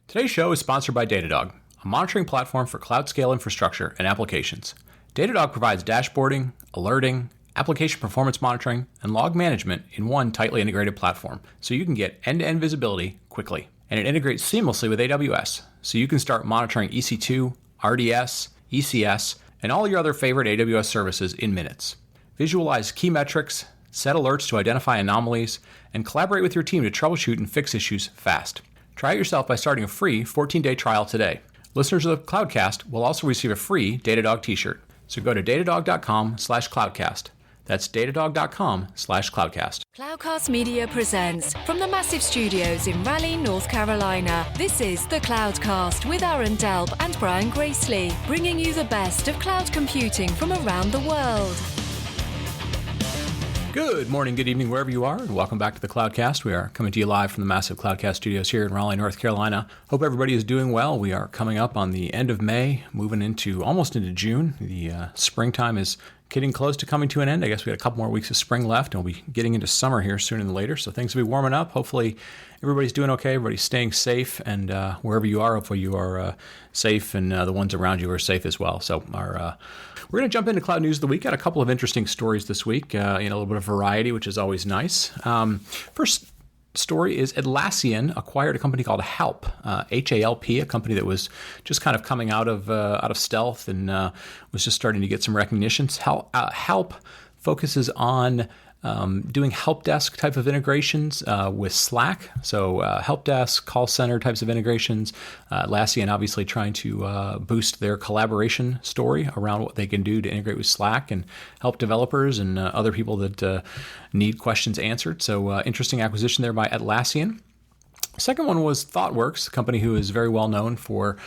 Today's show is sponsored by Datadog, a monitoring platform for cloud-scale infrastructure and applications. Datadog provides dashboarding, alerting, application performance monitoring, and log management in one tightly integrated platform, so you can get end-to-end visibility quickly. And it integrates seamlessly with AWS, so you can start monitoring EC2, RDS, ECS, and all your other favorite AWS services in minutes. Visualize key metrics, set alerts to identify anomalies, and collaborate with your team to troubleshoot and fix issues fast. Try it yourself by starting a free 14-day trial today. Listeners of the Cloudcast will also receive a free Datadog t-shirt. So go to datadog.com/cloudcast. That's datadog.com/cloudcast. Cloudcast Media presents from the massive studios in Raleigh, North Carolina. This is the Cloudcast with Aaron Delp and Brian Gracely, bringing you the best of cloud computing from around the world. Good morning, good evening, wherever you are, and welcome back to the Cloudcast. We are coming to you live from the massive Cloudcast studios here in Raleigh, North Carolina. Hope everybody is doing well. We are coming up on the end of May, moving almost into June. The springtime is getting close to coming to an end. I guess we got a couple more weeks of spring left, and we'll be getting into summer here sooner than later. So things will be warming up. Hopefully everybody's doing okay. Everybody's staying safe, and wherever you are, hopefully you are safe, and the ones around you are safe as well. So we're going to jump into cloud news of the week. Got a couple of interesting stories this week. A little bit of variety, which is always nice. First story is Atlassian acquired a company called Halp, H-A-L-P, a company that was just kind of coming out of stealth and was just starting to get some recognition. Halp focuses on doing help desk type of integrations with Slack. So help desk, call center types of integrations. Atlassian obviously trying to boost their collaboration story around what they can do to integrate with Slack and help developers and other people that need questions answered. So interesting acquisition there by Atlassian. Second one was ThoughtWorks, a company who is very well known for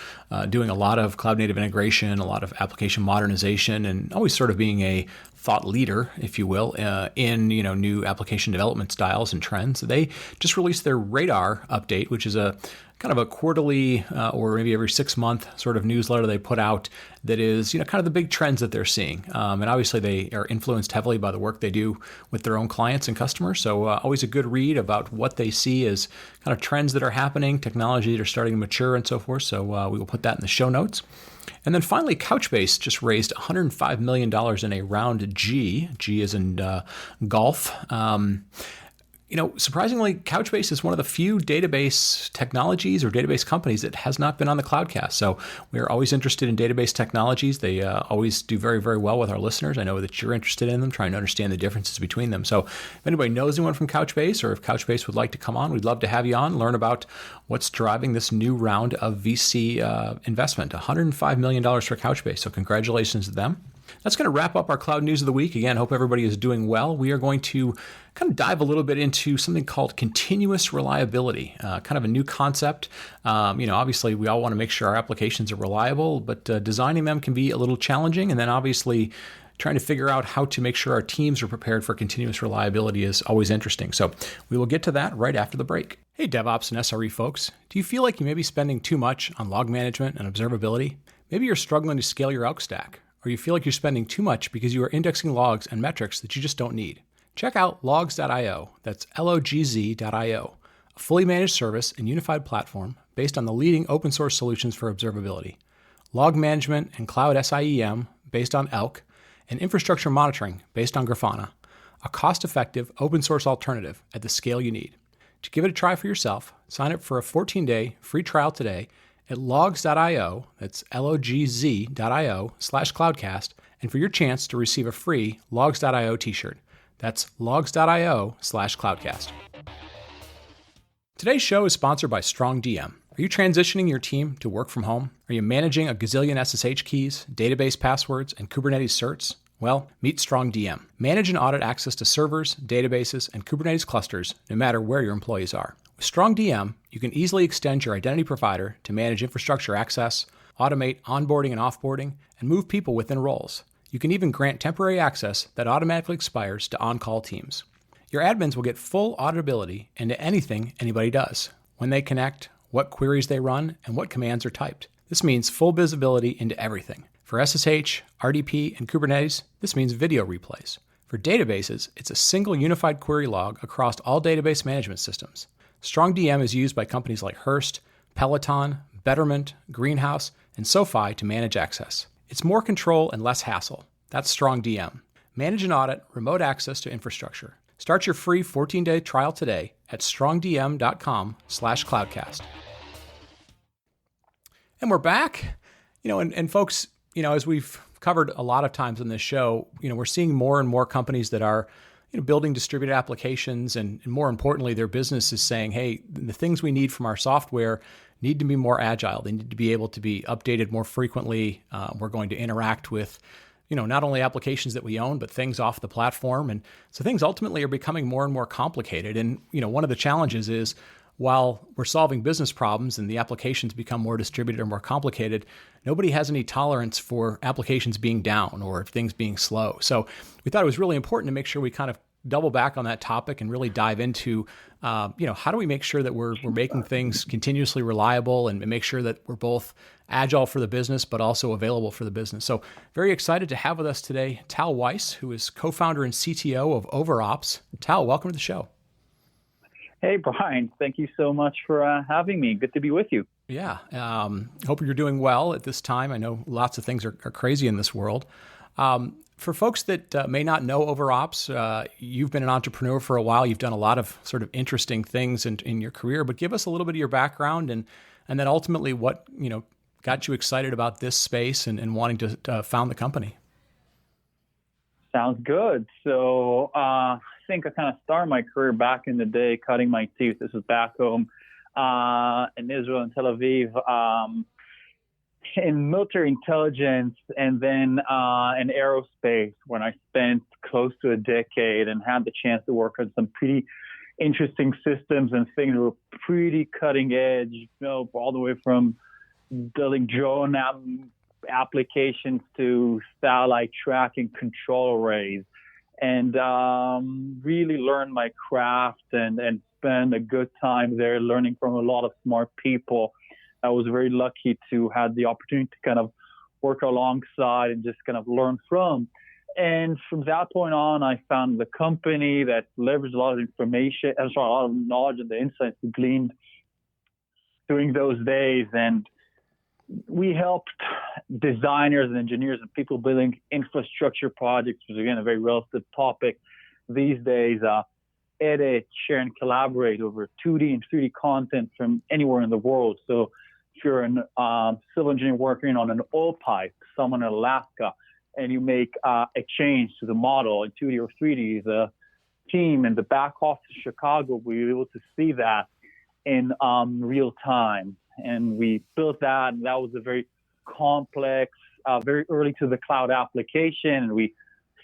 doing a lot of cloud native integration, a lot of application modernization, and always sort of being a thought leader, if you will, in new application development styles and trends. They just released their Radar update, which is a kind of a quarterly or maybe every 6-month sort of newsletter they put out that is kind of the big trends that they're seeing. And obviously they are influenced heavily by the work they do with their own clients and customers. So always a good read about what they see as kind of trends that are happening, technology that are starting to mature and so forth. So we will put that in the show notes. And then finally, Couchbase just raised $105 million in a round G. G is in golf. Surprisingly, Couchbase is one of the few database technologies or database companies that has not been on the Cloudcast. So we're always interested in database technologies. They always do very, very well with our listeners. I know that you're interested in them, trying to understand the differences between them. So if anybody knows anyone from Couchbase, or if Couchbase would like to come on, we'd love to have you on, learn about what's driving this new round of VC investment, $105 million for Couchbase. So congratulations to them. That's going to wrap up our cloud news of the week. Again, hope everybody is doing well. We are going to kind of dive a little bit into something called continuous reliability, kind of a new concept. Obviously, we all want to make sure our applications are reliable, but designing them can be a little challenging. And then obviously, trying to figure out how to make sure our teams are prepared for continuous reliability is always interesting. So we will get to that right after the break. Hey, DevOps and SRE folks, do you feel like you may be spending too much on log management and observability? Maybe you're struggling to scale your Elk stack, or you feel like you're spending too much because you are indexing logs and metrics that you just don't need. Check out logs.io, that's logz.io, a fully managed service and unified platform based on the leading open source solutions for observability, log management and cloud SIEM based on Elk, and infrastructure monitoring based on Grafana, a cost-effective open source alternative at the scale you need. To give it a try for yourself, sign up for a 14-day free trial today at logs.io, that's logz.io/cloudcast, and for your chance to receive a free logs.io t-shirt. That's logs.io/cloudcast. Today's show is sponsored by StrongDM. Are you transitioning your team to work from home? Are you managing a gazillion SSH keys, database passwords, and Kubernetes certs? Well, meet StrongDM. Manage and audit access to servers, databases, and Kubernetes clusters, no matter where your employees are. With StrongDM, you can easily extend your identity provider to manage infrastructure access, automate onboarding and offboarding, and move people within roles. You can even grant temporary access that automatically expires to on-call teams. Your admins will get full auditability into anything anybody does, when they connect, what queries they run, and what commands are typed. This means full visibility into everything. For SSH, RDP, and Kubernetes, this means video replays. For databases, it's a single unified query log across all database management systems. StrongDM is used by companies like Hearst, Peloton, Betterment, Greenhouse, and SoFi to manage access. It's more control and less hassle. That's StrongDM. Manage and audit remote access to infrastructure. Start your free 14-day trial today at strongdm.com/cloudcast. And we're back. And folks, as we've covered a lot of times on this show, we're seeing more and more companies that are building distributed applications, and more importantly, their business is saying, hey, the things we need from our software need to be more agile. They need to be able to be updated more frequently. We're going to interact with, not only applications that we own, but things off the platform. And so things ultimately are becoming more and more complicated. And, one of the challenges is while we're solving business problems and the applications become more distributed or more complicated, nobody has any tolerance for applications being down or things being slow. So we thought it was really important to make sure we kind of double back on that topic and really dive into, how do we make sure that we're making things continuously reliable and make sure that we're both agile for the business, but also available for the business. So very excited to have with us today, Tal Weiss, who is co-founder and CTO of OverOps. Tal, welcome to the show. Hey, Brian. Thank you so much for having me. Good to be with you. Yeah. Hope you're doing well at this time. I know lots of things are crazy in this world. For folks that may not know OverOps, you've been an entrepreneur for a while. You've done a lot of sort of interesting things in your career, but give us a little bit of your background and then ultimately what, got you excited about this space and wanting to found the company. Sounds good. So I think I kind of started my career back in the day, cutting my teeth. This was back home in Israel, in Tel Aviv, in military intelligence, and then in aerospace, when I spent close to a decade and had the chance to work on some pretty interesting systems and things that were pretty cutting edge, all the way from building drone applications to satellite tracking control arrays, and really learned my craft and spend a good time there learning from a lot of smart people. I was very lucky to have the opportunity to kind of work alongside and just kind of learn from. And from that point on, I found the company that leveraged a lot of information, a lot of knowledge and the insights we gleaned during those days. And we helped designers and engineers and people building infrastructure projects, which is, again, a very relative topic these days, edit, share, and collaborate over 2D and 3D content from anywhere in the world. So if you're a civil engineer working on an oil pipe, someone in Alaska, and you make a change to the model in 2D or 3D, the team in the back office of Chicago will be able to see that in real time. And we built that, and that was a very complex, very early to the cloud application. And we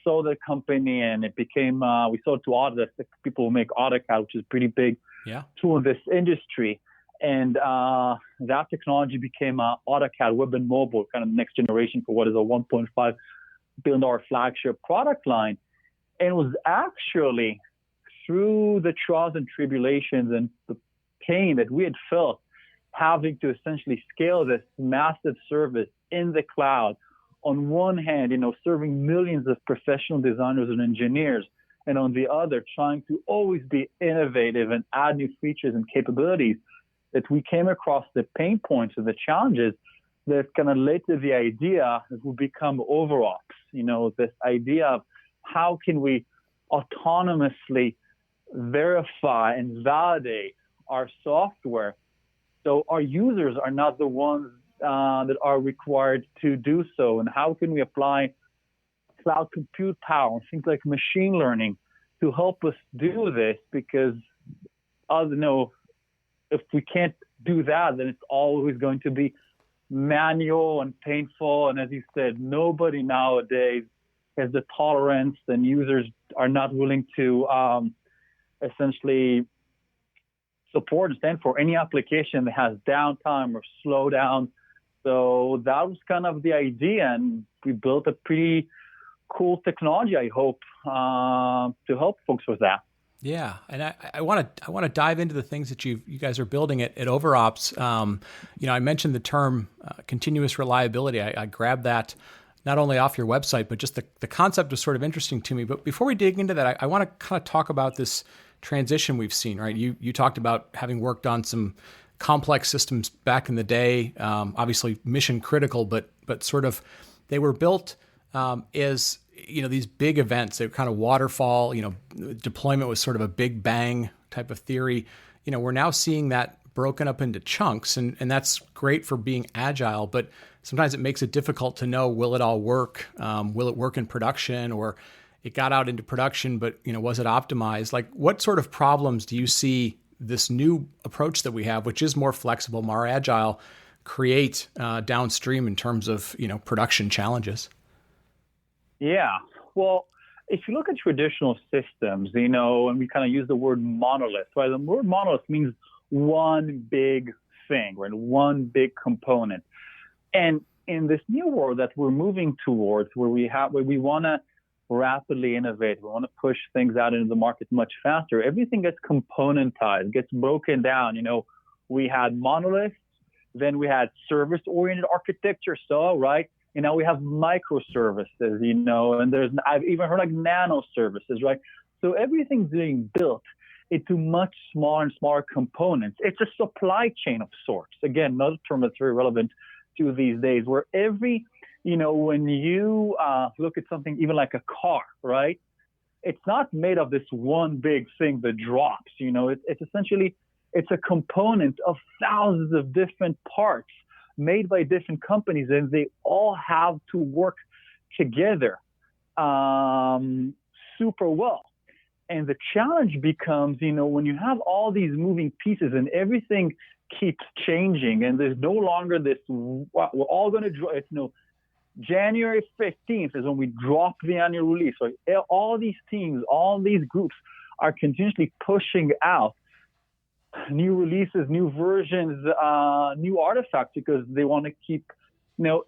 sold the company, and it became, we sold to Autodesk. People who make AutoCAD, which is a pretty big tool in this industry. And that technology became AutoCAD Web and Mobile, kind of next generation for what is a $1.5 billion flagship product line. And it was actually through the trials and tribulations and the pain that we had felt having to essentially scale this massive service in the cloud. On one hand, serving millions of professional designers and engineers, and on the other, trying to always be innovative and add new features and capabilities, that we came across the pain points and the challenges that kind of led to the idea that would become OverOps. This idea of how can we autonomously verify and validate our software so our users are not the ones that are required to do so, and how can we apply cloud compute power, things like machine learning, to help us do this? Because if we can't do that, then it's always going to be manual and painful. And as you said, nobody nowadays has the tolerance, and users are not willing to essentially support and stand for any application that has downtime or slowdown. So that was kind of the idea, and we built a pretty cool technology, I hope, to help folks with that. Yeah, and I want to dive into the things that you guys are building at OverOps. I mentioned the term continuous reliability. I grabbed that not only off your website, but just the concept was sort of interesting to me. But before we dig into that, I want to kind of talk about this transition we've seen, right? You talked about having worked on some complex systems back in the day, obviously mission critical, but sort of they were built as these big events. They were kind of waterfall. Deployment was sort of a big bang type of theory. We're now seeing that broken up into chunks, and that's great for being agile, but sometimes it makes it difficult to know, will it all work? Will it work in production, or it got out into production, but was it optimized? Like, what sort of problems do you see this new approach that we have, which is more flexible, more agile, create downstream in terms of production challenges? Yeah, well, if you look at traditional systems, and we kind of use the word monolith, right? The word monolith means one big thing, right? One big component. And in this new world that we're moving towards, where we want to rapidly innovate, we want to push things out into the market much faster, everything gets componentized, gets broken down. We had monoliths, then we had service-oriented architecture, right? And now we have microservices, and I've even heard like nano services, right? So everything's being built into much smaller and smaller components. It's a supply chain of sorts. Again, another term that's very relevant to these days, where when you look at something even like a car, right? It's not made of this one big thing that drops. It's essentially, it's a component of thousands of different parts made by different companies, and they all have to work together super well. And the challenge becomes, when you have all these moving pieces and everything keeps changing, and there's no longer this, we're all going to, January 15th is when we drop the annual release. So all these teams, all these groups are continuously pushing out new releases, new versions, new artifacts, because they want to keep,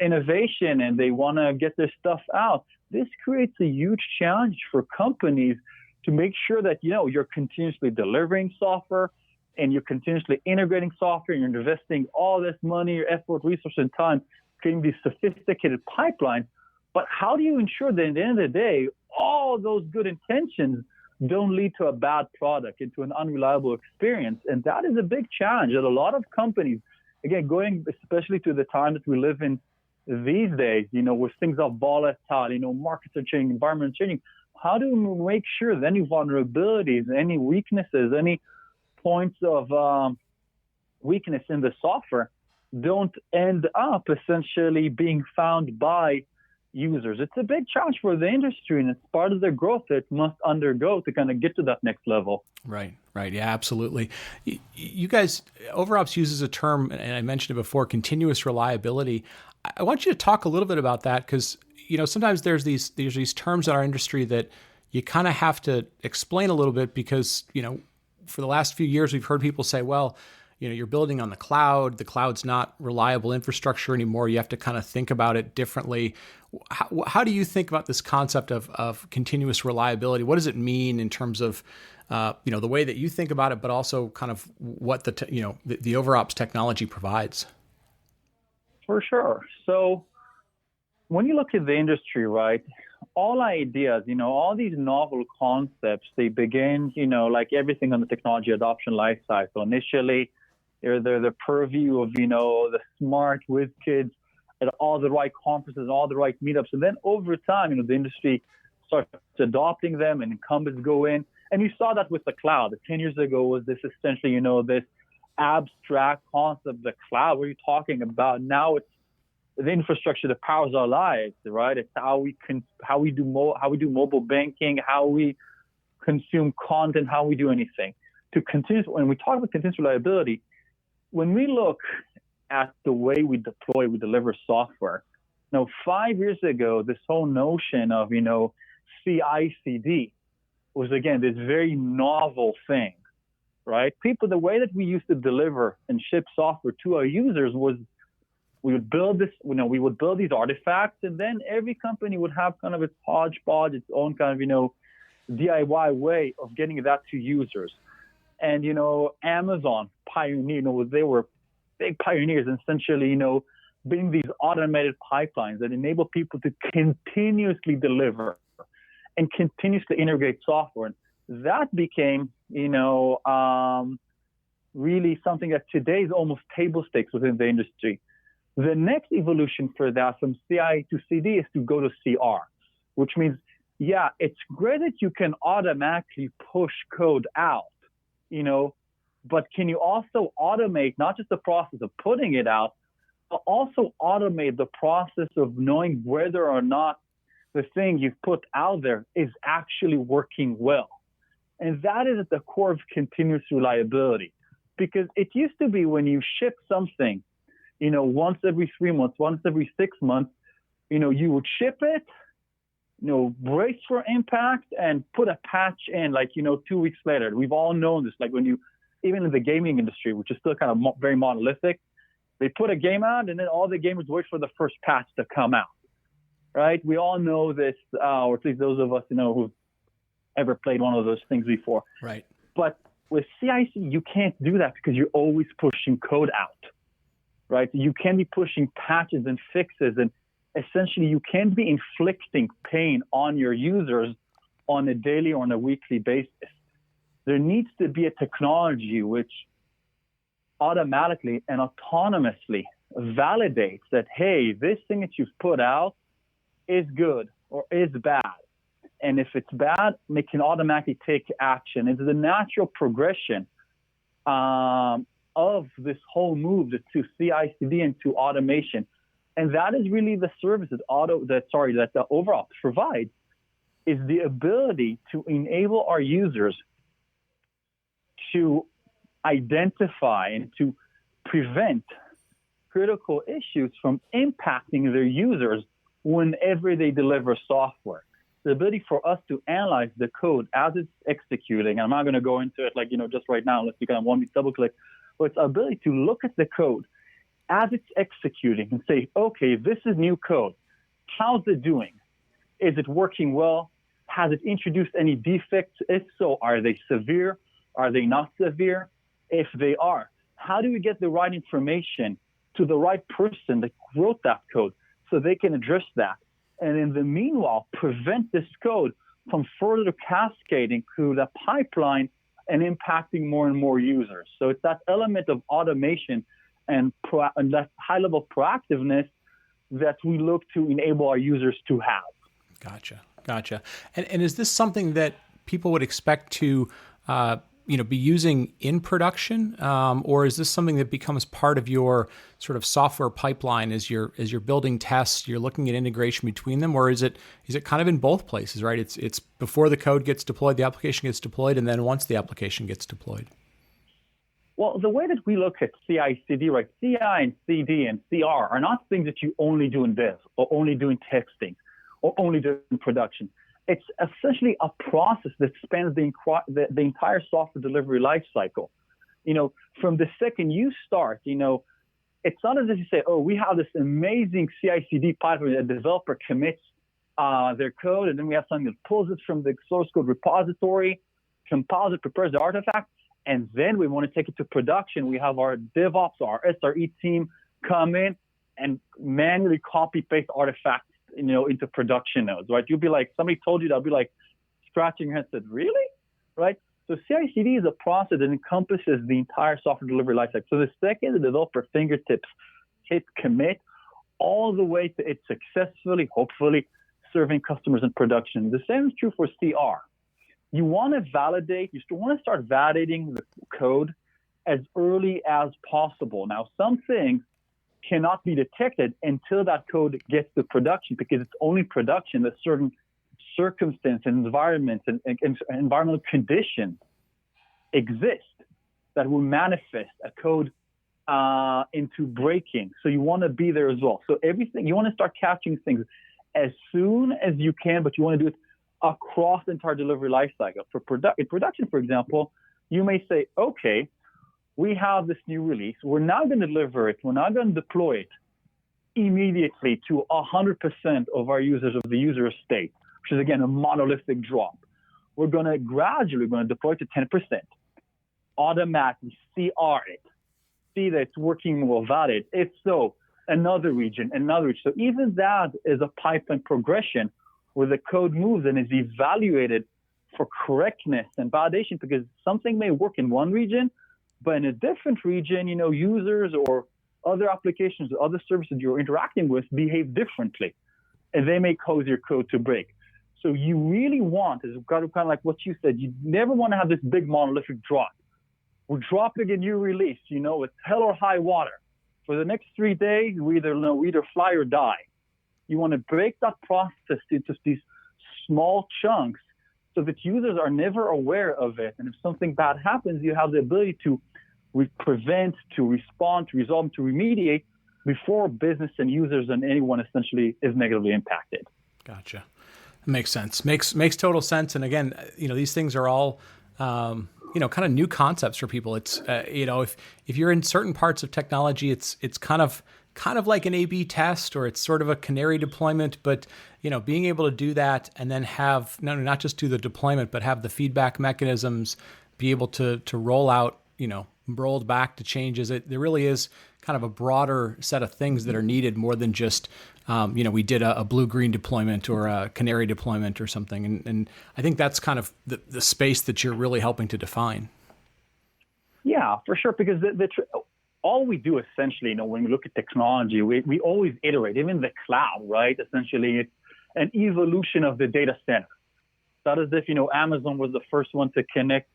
innovation, and they want to get their stuff out. This creates a huge challenge for companies to make sure that, you're continuously delivering software and you're continuously integrating software, and you're investing all this money, effort, resource, and time creating these sophisticated pipelines. But how do you ensure that at the end of the day, all those good intentions don't lead to a bad product, into an unreliable experience? And that is a big challenge that a lot of companies, again, going especially to the time that we live in these days, where things are volatile, markets are changing, environment is changing. How do we make sure that any vulnerabilities, any weaknesses, any points of weakness in the software don't end up essentially being found by users? It's a big challenge for the industry, and it's part of the growth that it must undergo to kind of get to that next level. Right. Yeah, absolutely. You guys, OverOps uses a term, and I mentioned it before, continuous reliability. I want you to talk a little bit about that, because sometimes there's these terms in our industry that you kind of have to explain a little bit, because for the last few years we've heard people say, well, you're building on the cloud. The cloud's not reliable infrastructure anymore. You have to kind of think about it differently. How do you think about this concept of continuous reliability? What does it mean in terms of the way that you think about it, but also kind of what the OverOps technology provides? For sure. So when you look at the industry, right, all ideas, all these novel concepts, they begin, like everything on the technology adoption life cycle. Initially, they're the purview of, the smart whiz kids at all the right conferences, all the right meetups. And then over time, the industry starts adopting them, and incumbents go in. And you saw that with the cloud. 10 years ago was this essentially, this abstract concept, the cloud. What are you talking about? Now it's the infrastructure that powers our lives, right? It's how we do mobile banking, how we consume content, how we do anything. When we talk about continuous reliability, when we look at the way we deliver software. Now, 5 years ago, this whole notion of, CI/CD was, again, this very novel thing, right? The way that we used to deliver and ship software to our users was we would build these artifacts, and then every company would have kind of its hodgepodge, its own kind of, DIY way of getting that to users. And, Amazon pioneered, they were big pioneers, essentially, building these automated pipelines that enable people to continuously deliver and continuously integrate software. And that became, really something that today is almost table stakes within the industry. The next evolution for that from CI to CD is to go to CR, which means, yeah, it's great that you can automatically push code out, but can you also automate not just the process of putting it out, but also automate the process of knowing whether or not the thing you've put out there is actually working well. And that is at the core of continuous reliability. Because it used to be when you ship something, once every 3 months, once every 6 months, you would ship it, brace for impact and put a patch in 2 weeks later. We've all known this, even in the gaming industry, which is still kind of very monolithic, they put a game out and then all the gamers wait for the first patch to come out, right? We all know this, or at least those of us, who've ever played one of those things before. Right. But with CI/CD, you can't do that because you're always pushing code out, right? You can be pushing patches and fixes, and essentially you can't be inflicting pain on your users on a daily or on a weekly basis. There needs to be a technology which automatically and autonomously validates that, hey, this thing that you've put out is good or is bad. And if it's bad, it can automatically take action. It's the natural progression of this whole move to CI/CD and to automation. And that is really the service that the OverOps provides, is the ability to enable our users to identify and to prevent critical issues from impacting their users whenever they deliver software. The ability for us to analyze the code as it's executing. I'm not going to go into it just right now unless you kind of want me to double click, but it's the ability to look at the code as it's executing and say, okay, this is new code. How's it doing? Is it working well? Has it introduced any defects? If so, are they severe? Are they not severe? If they are, how do we get the right information to the right person that wrote that code so they can address that? And in the meanwhile, prevent this code from further cascading through the pipeline and impacting more and more users. So it's that element of automation and that high-level proactiveness that we look to enable our users to have. Gotcha. And is this something that people would expect to be using in production, or is this something that becomes part of your sort of software pipeline as you're building tests, you're looking at integration between them, or is it kind of in both places, right? It's before the code gets deployed, the application gets deployed, and then once the application gets deployed? Well, the way that we look at CI/CD, right? CI and CD and CR are not things that you only do in dev or only do in testing or only do in production. It's essentially a process that spans the entire software delivery lifecycle. From the second you start, it's not as if you say, oh, we have this amazing CI/CD pipeline. A developer commits their code, and then we have something that pulls it from the source code repository, compiles it, prepares the artifact, and then we want to take it to production. We have our DevOps, our SRE team come in and manually copy-paste artifacts into production nodes, right? You'll be like, somebody told you that, I'll be like scratching your head and said, really? Right? So CI/CD is a process that encompasses the entire software delivery lifecycle. So the second the developer fingertips hit commit, all the way to it successfully, hopefully, serving customers in production. The same is true for CR. You want to start validating the code as early as possible. Now, some things cannot be detected until that code gets to production, because it's only production that certain circumstances, environments, and environmental conditions exist that will manifest a code into breaking. So you want to be there as well. So everything, you want to start catching things as soon as you can, but you want to do it across the entire delivery lifecycle. In production, for example, you may say, okay, we have this new release. We're now going to deliver it. We're now going to deploy it immediately to 100% of our users of the user estate, which is, again, a monolithic drop. We're going to gradually deploy it to 10%, automatically CR it, see that it's working well, valid. If so, another region. So even that is a pipeline progression where the code moves and is evaluated for correctness and validation, because something may work in one region, But in a different region, users or other applications or other services you're interacting with behave differently, and they may cause your code to break. So you really want, is kind of like what you said, you never want to have this big monolithic drop. We're dropping a new release, it's hell or high water. For the next 3 days, we either fly or die. You want to break that process into these small chunks so that users are never aware of it. And if something bad happens, you have the ability to prevent, to respond, to resolve, to remediate before business and users and anyone essentially is negatively impacted. Gotcha. Makes sense. Makes total sense. And again, these things are all, kind of new concepts for people. It's, if you're in certain parts of technology, it's kind of like an A/B test, or it's sort of a canary deployment, but, being able to do that and then have, not just do the deployment, but have the feedback mechanisms, be able to roll out, rolled back to changes. There really is kind of a broader set of things that are needed more than just, we did a blue-green deployment or a canary deployment or something. And I think that's kind of the space that you're really helping to define. Yeah, for sure. Because all we do essentially, when we look at technology, we always iterate, even the cloud, right? Essentially, it's an evolution of the data center. That is if, Amazon was the first one to connect,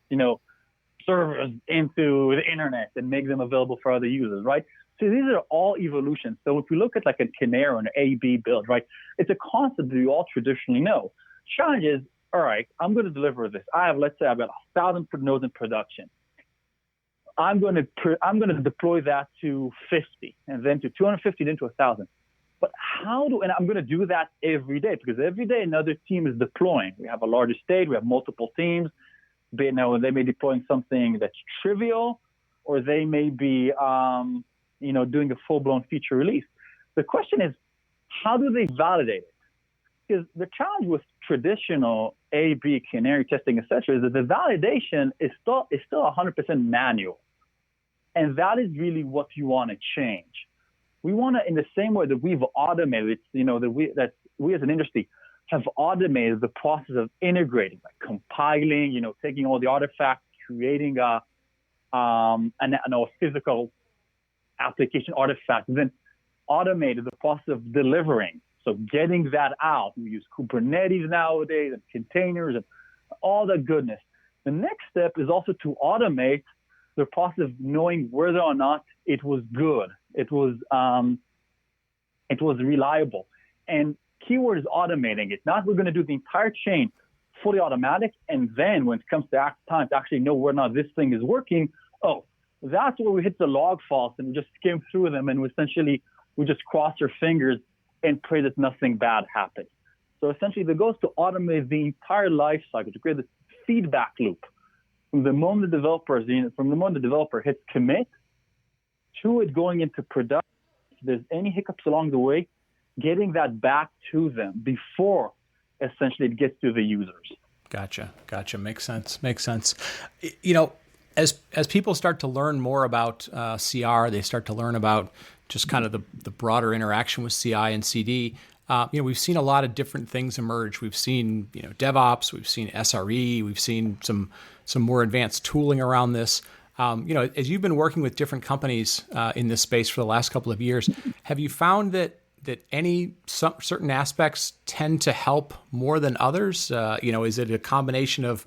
servers into the internet and make them available for other users, right? So these are all evolutions. So if we look at like a canary or an A/B build, right, it's a concept that we all traditionally know. Challenge is, all right, I'm going to deliver this. Let's say I've got 1,000 nodes in production. I'm going to deploy that to 50, and then to 250, then to 1,000. But and I'm going to do that every day, because every day another team is deploying. We have a larger state, we have multiple teams. They may be deploying something that's trivial, or they may be, doing a full-blown feature release. The question is, how do they validate it? Because the challenge with traditional A/B canary testing, etc., is that the validation is still 100% manual, and that is really what you want to change. We want to, in the same way that we've automated, that we as an industry have automated the process of integrating, like compiling, taking all the artifacts, creating a physical application artifact, and then automated the process of delivering. So getting that out. We use Kubernetes nowadays and containers and all that goodness. The next step is also to automate the process of knowing whether or not it was good, it was reliable. And keyword is automating it. Not we're going to do the entire chain fully automatic, and then when it comes to time to actually know whether or not this thing is working, that's where we hit the log files and we just skim through them, and we just cross our fingers and pray that nothing bad happens. So essentially the goal is to automate the entire life cycle, to create this feedback loop from the moment the developer hits commit to it going into production. If there's any hiccups along the way, getting that back to them before essentially it gets to the users. Gotcha. Makes sense. As people start to learn more about CR, they start to learn about just kind of the broader interaction with CI and CD. We've seen a lot of different things emerge. We've seen, DevOps, we've seen SRE, we've seen some more advanced tooling around this. As you've been working with different companies in this space for the last couple of years, have you found that some certain aspects tend to help more than others? Is it a combination of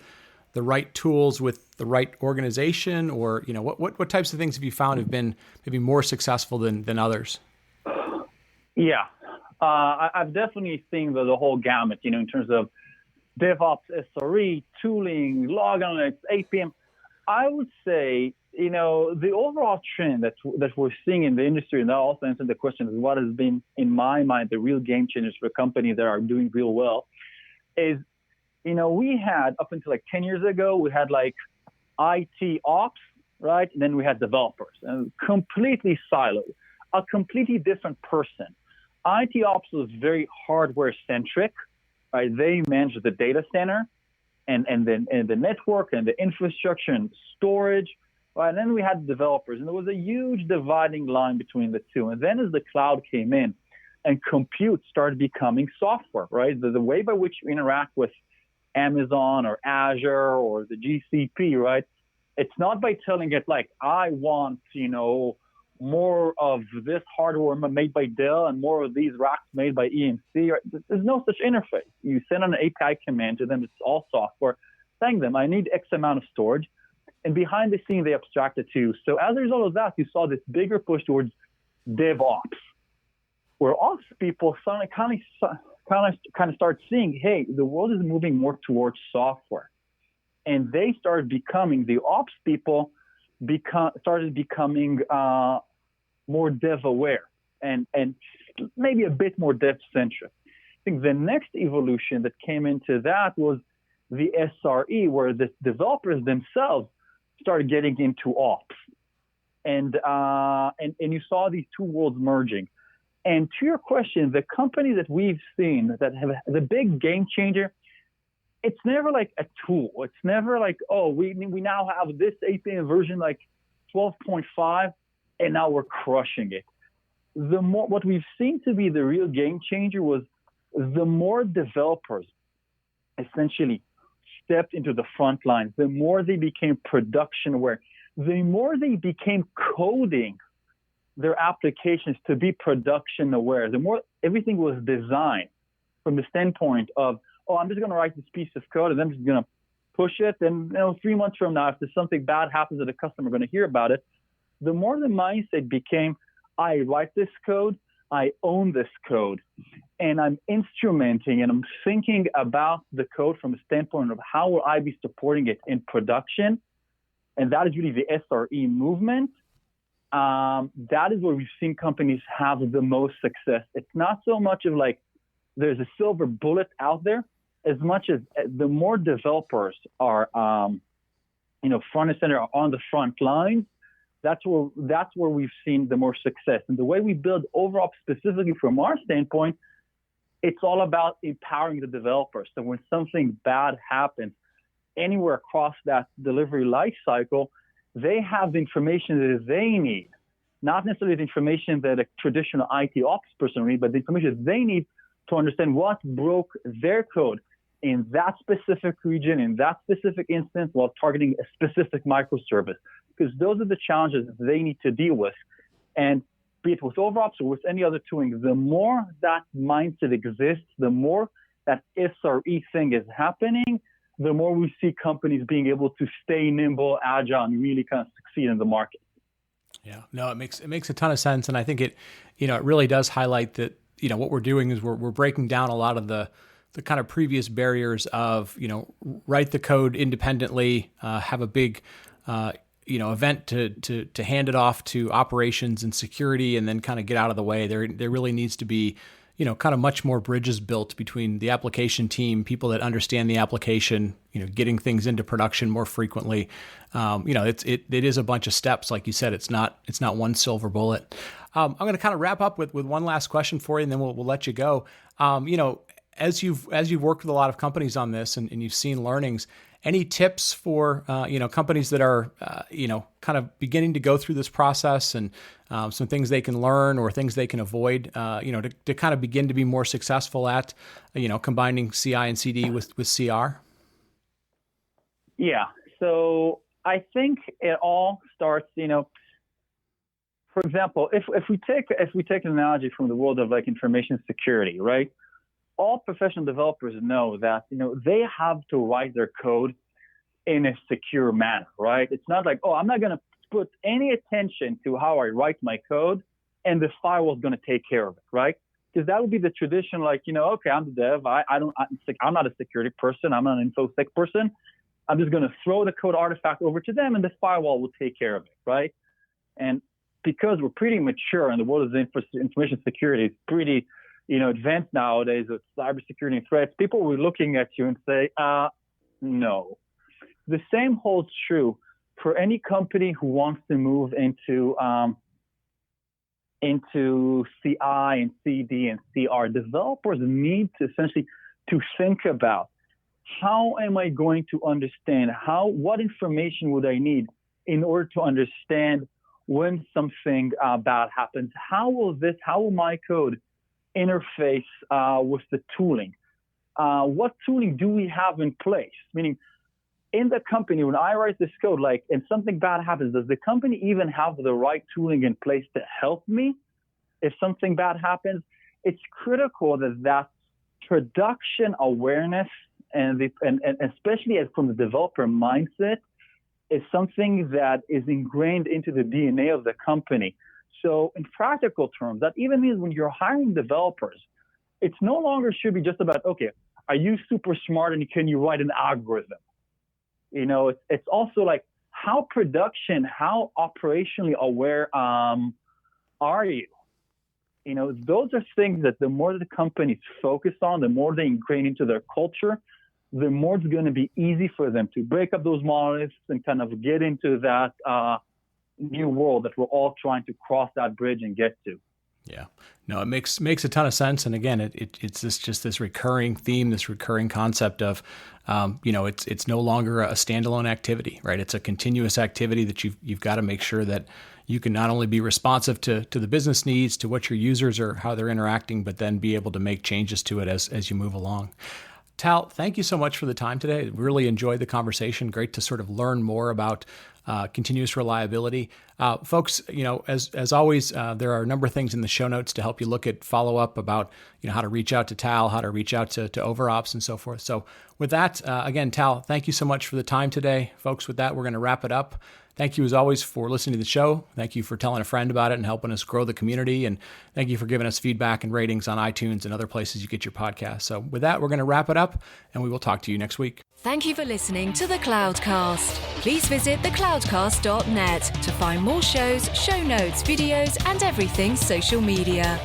the right tools with the right organization, or what types of things have you found have been maybe more successful than others? Yeah, I've definitely seen the whole gamut. In terms of DevOps, SRE, tooling, log analytics, APM. I would say the overall trend that we're seeing in the industry, and that also answers the question is what has been, in my mind, the real game changers for companies that are doing real well, is we had, up until like 10 years ago, we had like IT ops, right? And then we had developers, and completely siloed, a completely different person. IT ops was very hardware centric, right? They managed the data center and the network and the infrastructure and storage, right? And then we had developers, and there was a huge dividing line between the two. And then as the cloud came in and compute started becoming software, right? The way by which you interact with Amazon or Azure or the GCP, right? It's not by telling it like, I want, more of this hardware made by Dell and more of these racks made by EMC. There's no such interface. You send an API command to them. It's all software, telling them, I need X amount of storage. And behind the scene, they abstract it too. So as a result of that, you saw this bigger push towards DevOps, where ops people suddenly kind of start seeing, hey, the world is moving more towards software. And they started becoming, the ops people started becoming more dev aware and maybe a bit more dev centric. I think the next evolution that came into that was the SRE, where the developers themselves started getting into ops. And you saw these two worlds merging. And to your question, the companies that we've seen that have the big game changer, it's never like a tool. It's never like, oh, we now have this API version like 12.5, and now we're crushing it. What we've seen to be the real game changer was the more developers essentially stepped into the front line, the more they became production aware, the more they became coding their applications to be production aware, the more everything was designed from the standpoint of, oh, I'm just going to write this piece of code and I'm just going to push it. And 3 months from now, if there's something bad happens to the customer, we're going to hear about it. The more the mindset became, I write this code, I own this code, and I'm instrumenting and I'm thinking about the code from a standpoint of how will I be supporting it in production. And that is really the SRE movement. That is where we've seen companies have the most success. It's not so much of like there's a silver bullet out there, as much as the more developers are, front and center are on the front lines. That's where we've seen the more success. And the way we build OverOps specifically from our standpoint, it's all about empowering the developers. So when something bad happens anywhere across that delivery life cycle, they have the information that they need, not necessarily the information that a traditional IT ops person needs, but the information they need to understand what broke their code in that specific region, in that specific instance, while targeting a specific microservice. Because those are the challenges they need to deal with. And be it with OverOps or with any other tooling, the more that mindset exists, the more that SRE thing is happening, the more we see companies being able to stay nimble, agile, and really kind of succeed in the market. Yeah, no, it makes a ton of sense. And I think it really does highlight that, what we're doing is we're breaking down a lot of the kind of previous barriers of, write the code independently, have a big, event to hand it off to operations and security, and then kind of get out of the way. There really needs to be, kind of much more bridges built between the application team, people that understand the application, getting things into production more frequently. It is a bunch of steps, like you said. It's not one silver bullet. I'm going to kind of wrap up with one last question for you, and then we'll let you go. As you've worked with a lot of companies on this and you've seen learnings, any tips for companies that are kind of beginning to go through this process, and some things they can learn or things they can avoid to kind of begin to be more successful at combining CI and CD with CR? Yeah. So I think it all starts, for example, if we take an analogy from the world of like information security, right? All professional developers know that, they have to write their code in a secure manner, right? It's not like, oh, I'm not going to put any attention to how I write my code and the firewall is going to take care of it, right? Because that would be the tradition, like, okay, I'm the dev. I'm not a security person. I'm not an infosec person. I'm just going to throw the code artifact over to them and the firewall will take care of it, right? And because we're pretty mature and the world of information security is pretty advanced nowadays with cybersecurity and threats, people will be looking at you and say, no. The same holds true for any company who wants to move into CI and CD and CR. Developers need to essentially to think about, how am I going to understand what information would I need in order to understand when something bad happens? How will my code interface with the tooling? What tooling do we have in place? Meaning, in the company, when I write this code, like, and something bad happens, does the company even have the right tooling in place to help me if something bad happens? It's critical that production awareness and especially from the developer mindset is something that is ingrained into the DNA of the company. So in practical terms, that even means when you're hiring developers, it's no longer should be just about, okay, are you super smart and can you write an algorithm? You know, it's also like how operationally aware are you? You know, those are things that the more the companies focus on, the more they ingrain into their culture, the more it's going to be easy for them to break up those monoliths and kind of get into that new world that we're all trying to cross that bridge and get to. Yeah, no, it makes a ton of sense. And again, it's this recurring theme, this recurring concept of, it's no longer a standalone activity, right? It's a continuous activity that you've got to make sure that you can not only be responsive to the business needs, to what your users are, how they're interacting, but then be able to make changes to it as you move along. Tal, thank you so much for the time today. Really enjoyed the conversation. Great to sort of learn more about continuous reliability. Folks, as always, there are a number of things in the show notes to help you look at follow-up about, how to reach out to Tal, how to reach out to OverOps and so forth. So with that, again, Tal, thank you so much for the time today. Folks, with that, we're going to wrap it up. Thank you, as always, for listening to the show. Thank you for telling a friend about it and helping us grow the community. And thank you for giving us feedback and ratings on iTunes and other places you get your podcasts. So with that, we're going to wrap it up, and we will talk to you next week. Thank you for listening to The Cloudcast. Please visit thecloudcast.net to find more shows, show notes, videos, and everything social media.